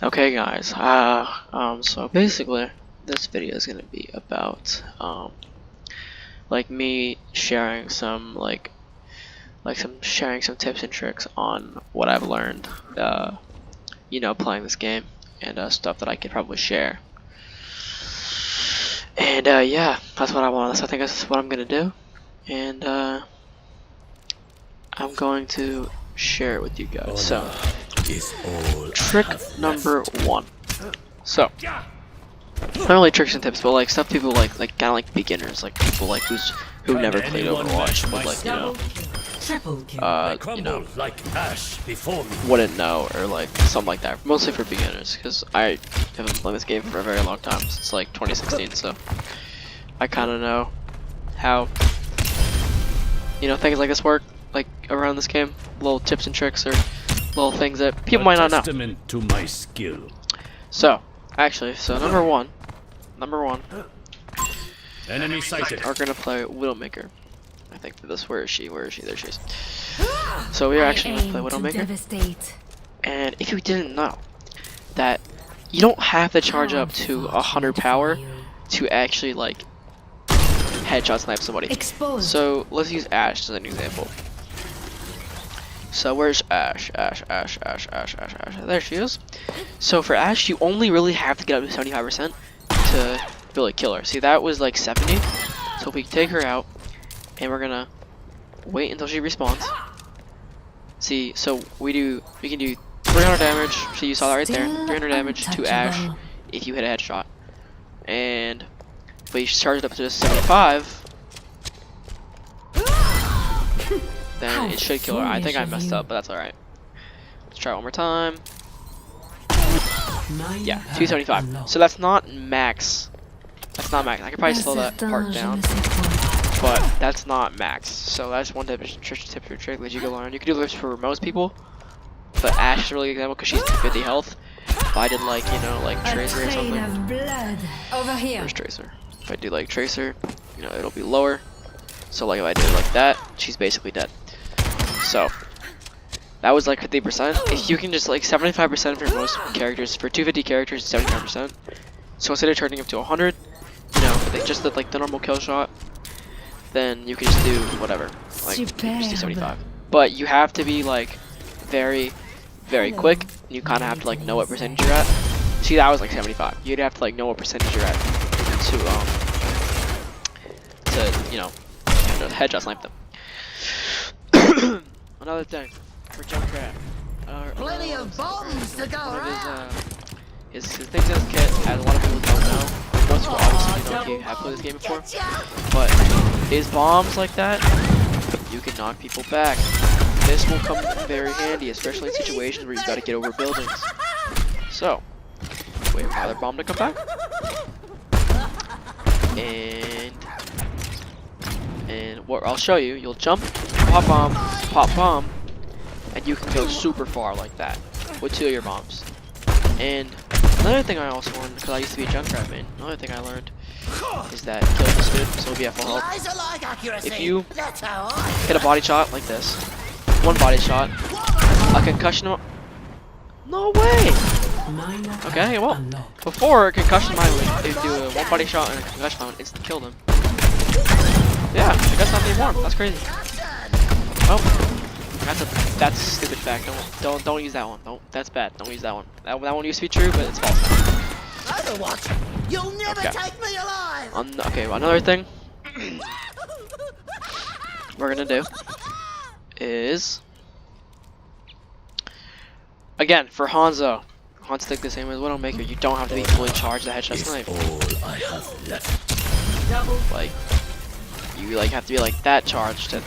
Okay, guys. So basically, this video is gonna be about like me sharing some sharing some tips and tricks on what I've learned, playing this game and stuff that I could probably share. And yeah, that's what I want. So I think that's what I'm gonna do, and I'm going to share it with you guys. So, trick number 1. So, not really tricks and tips, but like stuff people like kind of like beginners, like people like who never played Overwatch, but like wouldn't know, or like something like that. Mostly for beginners, because I haven't been playing this game for a very long time, since like 2016. So I kind of know how things like this work, like around this game, little tips and tricks or little things that people might not know. To my skill. So actually, number one, Enemy sighted. we're gonna play Widowmaker. I think this. Where is she? There she is. So we are actually gonna play Widowmaker. And if you didn't know that you don't have to charge up to 100 power to actually like headshot snipe somebody. So let's use Ashe as an example. So where's Ashe? Ashe. There she is. So for Ashe, you only really have to get up to 75% to really kill her. See, that was like 70. So if we take her out, and we're gonna wait until she respawns. See, so we can do 300 damage. So you saw that right there. 300 damage to Ashe if you hit a headshot. And if we charge it up to 75. Then it should kill her. I think I messed up, but that's alright. Let's try it one more time. Yeah, 275. So that's not max. That's not max. I could probably slow that part down, but that's not max. So that's one tip or trick that you can learn. You can do this for most people, but Ashe is a really good example because she's 250 health. If I did like Tracer or something. Where's Tracer? If I do like Tracer, it'll be lower. So like if I do it like that, she's basically dead. So that was like 50%. If you can just like 75% for most characters, for 250 characters, 75%. So instead of turning up to 100, just the normal kill shot, then you can just do whatever, like you can just do 75. But you have to be like very, very quick. You kind of have to like know what percentage you're at. See, that was like 75. You'd have to like know what percentage you're at to headshot snipe them. Another thing for Junkrat. Plenty of bombs to go around. His things in his kit, as a lot of people don't know. Most people obviously know if you have played this game before. But his bombs like that, you can knock people back. This will come very handy, especially in situations where you gotta get over buildings. So, wait for another bomb to come back. And what I'll show you, you'll jump, pop bomb, and you can go super far like that with 2 of your bombs. And another thing I also learned, because I used to be a Junkrat main, another thing I learned is that kill is good, so be at full health. If you hit a body shot like this, one body shot, a concussion. No way! Okay, well, before a concussion mine would do a one body shot and a concussion mine would instantly kill them. Yeah, I guess not anymore. That's crazy. Oh, that's a stupid fact. Don't use that one. That's bad. Don't use that one. That one used to be true, but it's false. Overwatch, you'll never take me alive. Okay, well, another thing we're gonna do is, again, for Hanzo did the same as Widowmaker. You don't have to be fully charged to headshot snipe. Like, you have to be like that charged. And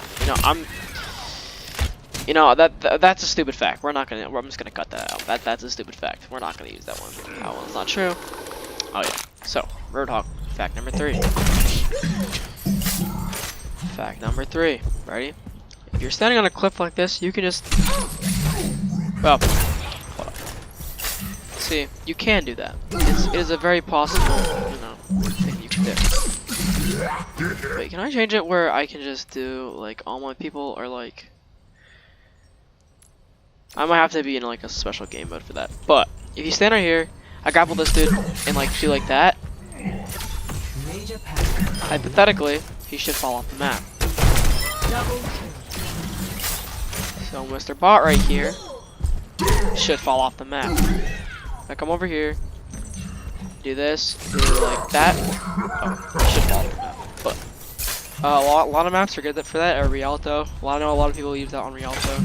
that's a stupid fact. I'm just gonna cut that out. That's a stupid fact. We're not gonna use that one. That one's not true. Oh yeah. So, Roadhog, fact number 3. Fact number 3. Ready? If you're standing on a cliff like this, you can just, well, hold on. See, you can do that. It is a very possible, thing you can do. Wait, can I change it where I can just do like all my people are like? I might have to be in like a special game mode for that, but if you stand right here, I grapple this dude and like do like that. Hypothetically, he should fall off the map. So Mr. Bot right here should fall off the map. I come over here, do this, do like that. Oh, he should fall off the map. But a lot of maps are good for that. Or Rialto. I know a lot of people use that on Rialto.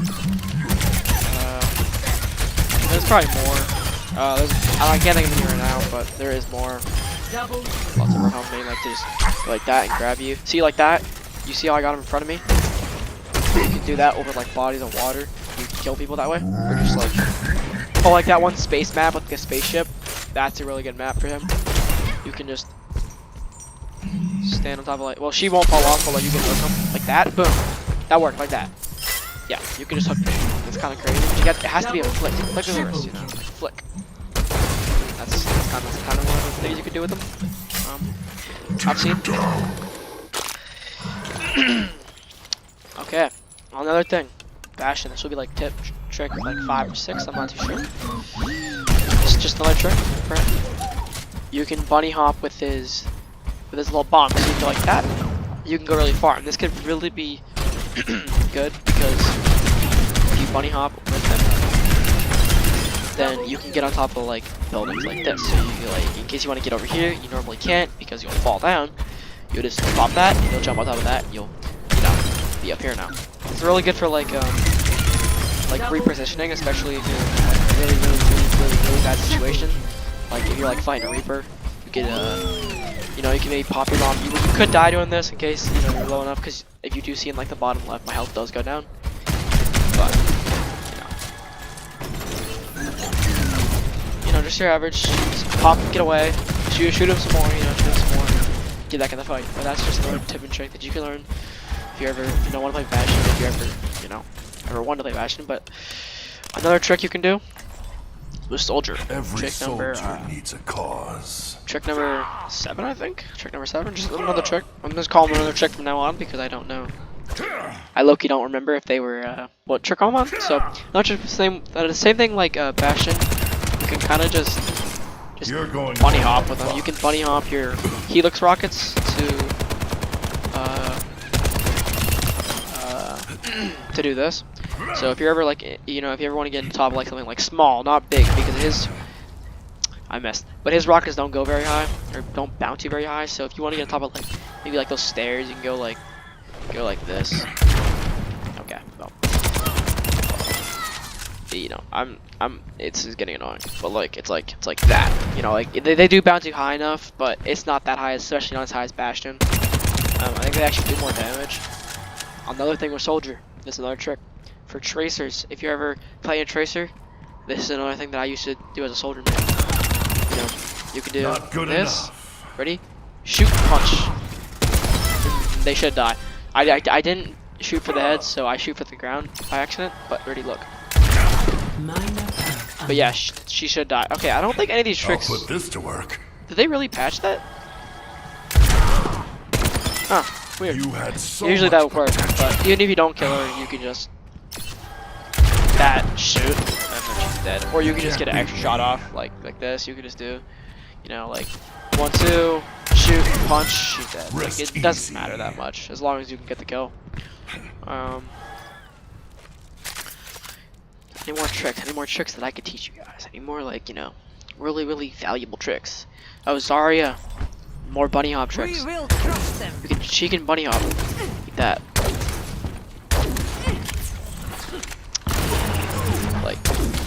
There's probably more. I can't think of any right now, but there is more. Lots of how many like just go like that and grab you. See like that? You see how I got him in front of me? You can do that over like bodies of water. You can kill people that way. Or just like like that one space map with like a spaceship. That's a really good map for him. You can just stand on top of like, well, she won't fall off, but like you can hook him like that. Boom. That worked like that. Yeah, you can just hook him. It's kind of crazy. It has to be a flick. Flick of the wrist, you know, like flick. That's kind of one of the things you can do with them. I've seen. Okay, another thing. Bastion. This will be like tip trick like 5 or 6. I'm not too sure. It's just another trick. Right? You can bunny hop with his little bomb. So you can go like that. You can go really far, and this could really be good because if you bunny hop with him, then you can get on top of like buildings like this. So you like, in case you want to get over here, you normally can't because you'll fall down. You just pop that, and you'll jump on top of that. You'll, be up here now. It's really good for like repositioning, especially if you're in like really bad situation. Like if you're like fighting a Reaper, you could you can maybe pop your bomb. You could die doing this in case you're low enough, because if you do see in like the bottom left, my health does go down. But just your average. Just pop, get away, shoot him some more. Shoot him some more. Get back in the fight. But that's just another tip and trick that you can learn if you ever want to play Bastion. If you ever want to play Bastion. But another trick you can do with Soldier. Every soldier needs a cause. Trick number 7, I think. Trick number 7. Just another trick. I'm just calling another trick from now on because I don't know. I low-key don't remember if they were what trick I'm on. So not just the same thing like Bastion. You can kind of just bunny hop with them. You can bunny hop your Helix rockets to do this. So if you're ever like, if you ever want to get on top of like something like small, not big, because but his rockets don't go very high, or don't bounce you very high. So if you want to get on top of like, maybe like those stairs, you can go like this. Okay, well, it's getting annoying, but like, it's like that, like they do bounce you high enough, but it's not that high, especially not as high as Bastion. I think they actually do more damage. Another thing with Soldier, this is another trick. For Tracers, if you're ever playing a Tracer, this is another thing that I used to do as a Soldier man. You can do this. Ready? Shoot, punch. They should die. I didn't shoot for the head, so I shoot for the ground by accident. But ready, look. But yeah, she should die. Okay, I don't think any of these tricks. I'll put this to work. Did they really patch that? Huh. Weird. Usually that would work, but even if you don't kill her, you can just shoot, and then she's dead. Or you can just get an extra shot off, like this. You can just do, like 1, 2, shoot, punch, she's dead. Like, it doesn't matter that much as long as you can get the kill. Any more tricks? Any more tricks that I could teach you guys? Any more like really valuable tricks? Oh, Zarya. More bunny hop tricks. We will crush them. She can bunny hop. Like that. Like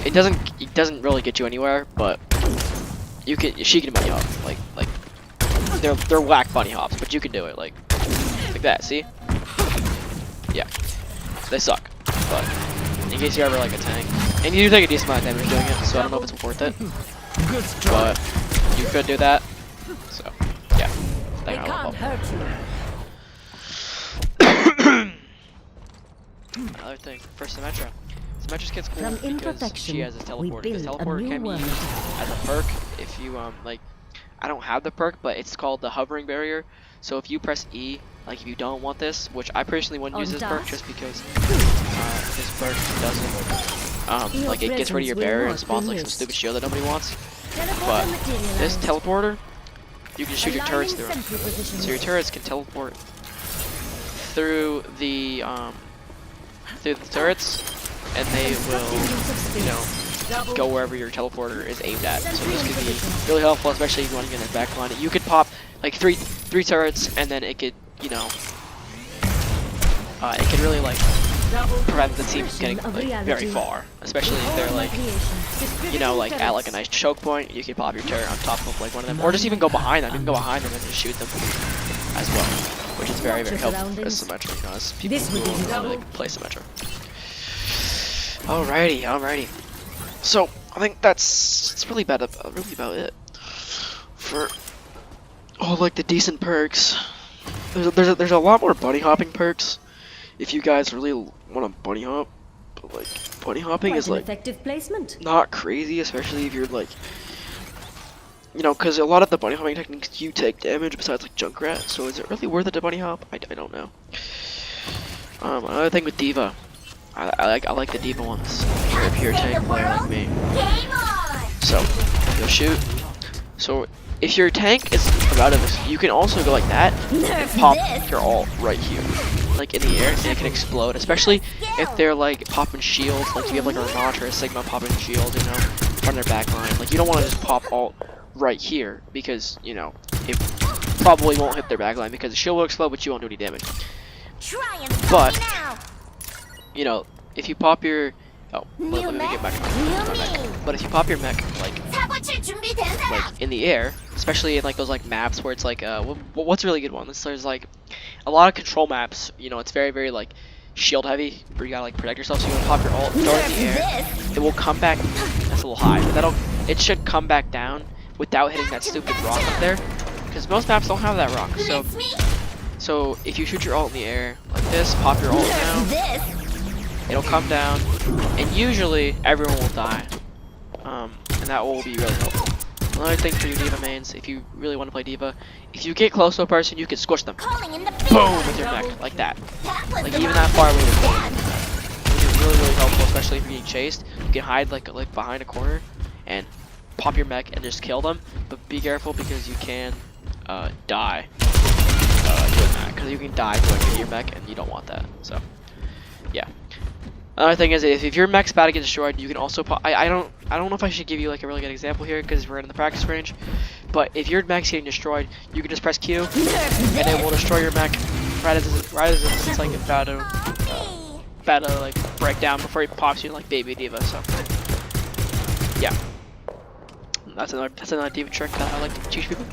it doesn't really get you anywhere, but she can bunny hop. Like they're whack bunny hops, but you can do it like that. See? Yeah. They suck, but in case you're ever like a tank, and you do take a decent amount of damage doing it, so I don't know if it's worth it. But you could do that. So. They can't hurt you. Another thing for Symmetra. Symmetra's kid's cool because she has a teleport. This teleport can be used as a perk if you I don't have the perk, but it's called the hovering barrier. So if you press E, like if you don't want this, which I personally wouldn't use this perk just because this perk doesn't like it gets rid of your barrier and spawns like some stupid shield that nobody wants. But this teleporter, you can shoot your turrets through it. So your turrets can teleport through the turrets, and they will, you know, go wherever your teleporter is aimed at. So this could be really helpful, especially if you want to get in the back line. You could pop like three turrets, and then it could, you know, it could really like prevent the team from getting like very far, especially if they're like, you know, like at like a nice choke point. You can pop your turret on top of like one of them, or just even go behind them. You can go behind them and just shoot them as well, which is very helpful as Symmetra, you know, as people who really play Symmetra. Alrighty. So I think that's really about it for all like the decent perks. There's a lot more bunny hopping perks if you guys really want to bunny hop, but like bunny hopping is like effective placement. Not crazy, especially if you're like, you know, because a lot of the bunny hopping techniques you take damage besides like Junkrat. So is it really worth it to bunny hop? I don't know. Another thing with Diva, I like the Diva ones. If you're a pure tank player like me. So you'll shoot. So if your tank is out of this, you can also go like that and pop your ult right here, like in the air, and it can explode. Especially if they're like popping shields, like you have like a Renault or a Sigma popping shields, you know, from their back line. Like you don't want to just pop ult right here because, you know, it probably won't hit their back line because the shield will explode, but you won't do any damage. But you know, if you pop your let me get back to my mech. But if you pop your mech like in the air, especially in like those like maps where it's like what's a really good one? There's like a lot of control maps. You know, it's very like shield heavy where you gotta like protect yourself. So you wanna pop your ult, throw it in the air. It will come back. That's a little high, but it should come back down without hitting that stupid rock up there. Because most maps don't have that rock. So if you shoot your ult in the air like this, pop your ult down. It'll come down, and usually everyone will die, and that will be really helpful. Another thing for you Diva mains, if you really want to play Diva, if you get close to a person, you can squish them, boom, with your mech, like that. Like even that far away, which is really helpful, especially if you're getting chased. You can hide like behind a corner, and pop your mech and just kill them. But be careful because you can die doing that, because you can die doing your mech, and you don't want that. So yeah. Another thing is, if your mech's about to get destroyed, you can also pop. I don't know if I should give you like a really good example here because we're in the practice range. But if your mech's getting destroyed, you can just press Q, and it will destroy your mech right as it's like about to like break down before it pops you like baby Diva. So yeah, that's another Diva trick that I like to teach people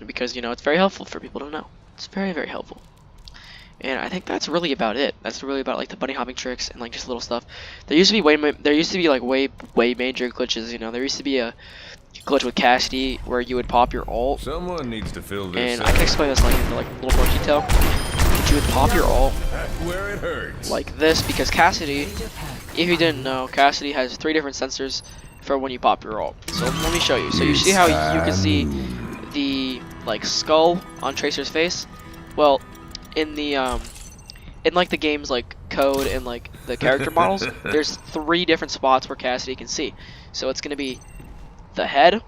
because, you know, it's very helpful for people to know. It's very helpful. And I think that's really about it. That's really about like the bunny hopping tricks and like just little stuff. There used to be like way major glitches. You know, there used to be a glitch with Cassidy where you would pop your ult. Someone needs to fill this. And I can explain this like in like a little more detail. But you would pop your ult where it hurts. like this because Cassidy, if you didn't know, Cassidy has 3 different sensors for when you pop your ult. So let me show you. So you see how you can see the like skull on Tracer's face? Well, in the in like the game's like code and like the character models, there's 3 different spots where Cassidy can see. So it's gonna be the head,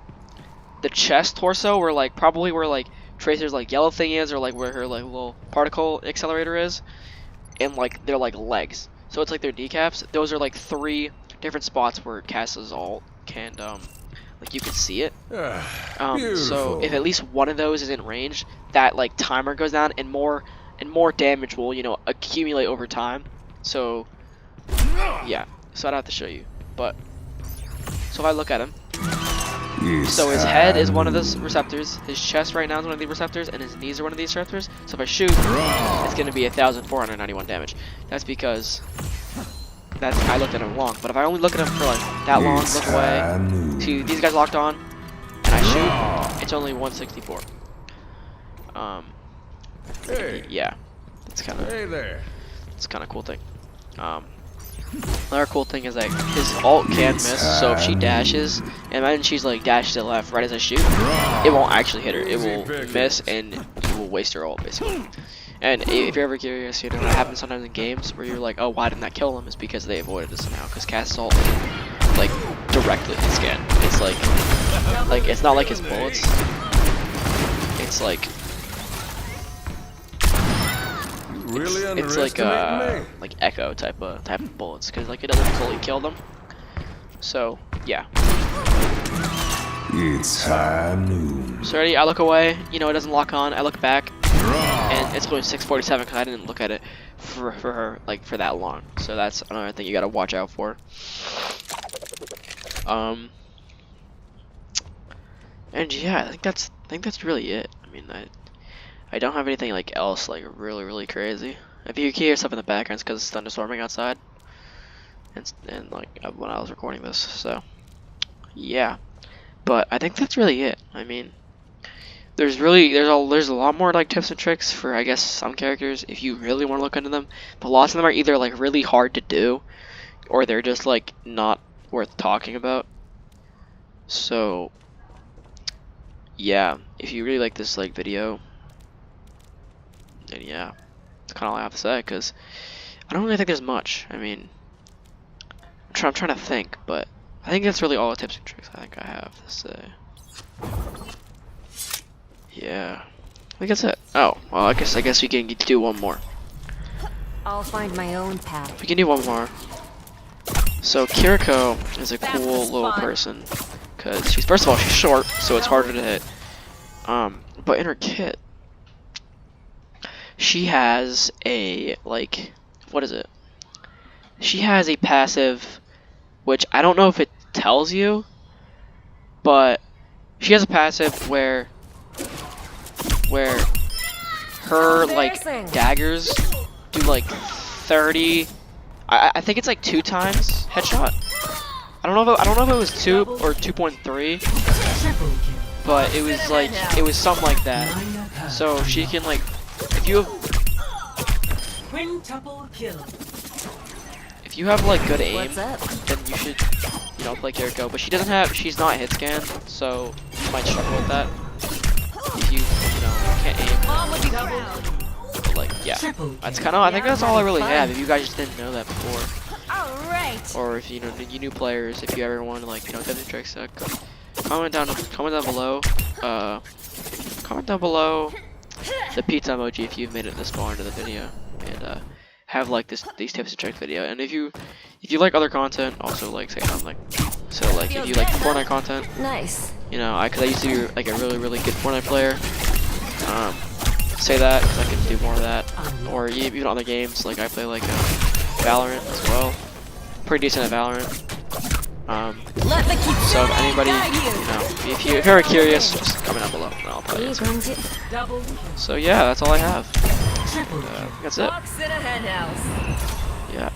the chest, torso, where like probably where like Tracer's like yellow thing is, or like where her like little particle accelerator is, and like their like legs. So it's like their kneecaps. Those are like 3 different spots where Cass's ult can like you can see it. So if at least one of those is in range, that like timer goes down and more damage will, you know, accumulate over time. So yeah, so I'd have to show you, but so if I look at him, so his head is one of those receptors, his chest right now is one of the receptors, and his knees are one of these receptors. So if I shoot, it's gonna be 1,491 damage. That's because I looked at him long. But if I only look at him for like that long, look away, see these guys locked on, and I shoot, it's only 164. Hey. Yeah, it's kind of it's kind of cool thing. Another cool thing is that his ult can miss, so if she dashes, and imagine she's like dashed to the left right as I shoot, it won't actually hit her. It will miss and you will waste her ult basically. And if you're ever curious, you know, it happens sometimes in games where you're like, oh, why didn't that kill them? Is because they avoided this somehow. Because cast assault, like, directly hits scan. It's like it's not like his bullets. It's like, it's like echo type of bullets. Because like it doesn't fully kill them. So yeah. It's high noon. So already I look away. You know, it doesn't lock on. I look back. And it's going 647 because I didn't look at it for her like for that long. So that's another thing you gotta watch out for. And yeah, I think that's really it. I mean, I don't have anything like else like really crazy. If you hear stuff in the background, it's because it's thunderstorming outside, and like when I was recording this. So yeah, but I think that's really it. I mean. There's a lot more like tips and tricks for I guess some characters if you really want to look into them, but lots of them are either like really hard to do or they're just like not worth talking about. So yeah, if you really like this like video, then yeah, that's kind of all I have to say because I don't really think there's much. I mean, I'm trying to think, but I think that's really all the tips and tricks I think I have to say. Yeah, I think that's it. Oh, well, I guess we can do one more. I'll find my own path. We can do one more. So Kiriko is a cool little person because she's first of all she's short, so it's harder to hit. But in her kit, she has a like what is it? She has a passive, which I don't know if it tells you, but she has a passive where her like daggers do like 30. I think it's like 2 times headshot. I don't know if it was 2 or 2.3, but it was like it was something like that. So she can like if you have like good aim, then you should play Kiriko. But she's not hit scan, so you might struggle with that. If you can't aim. But like yeah, that's kind of I think that's all I really have. If you guys just didn't know that before, or if you new players, if you ever want to like tips and tricks, comment down below. Comment down below the pizza emoji if you've made it this far into the video and have like these tips and tricks video. And if you like other content, also like say something. So like if you like Fortnite content, nice. Cause I used to be like a really good Fortnite player. Say that cause I can do more of that, or even other games. Like I play like Valorant as well. Pretty decent at Valorant. So if anybody, if you're ever curious, just comment down below and I'll probably answer. So yeah, that's all I have. That's it. Yeah.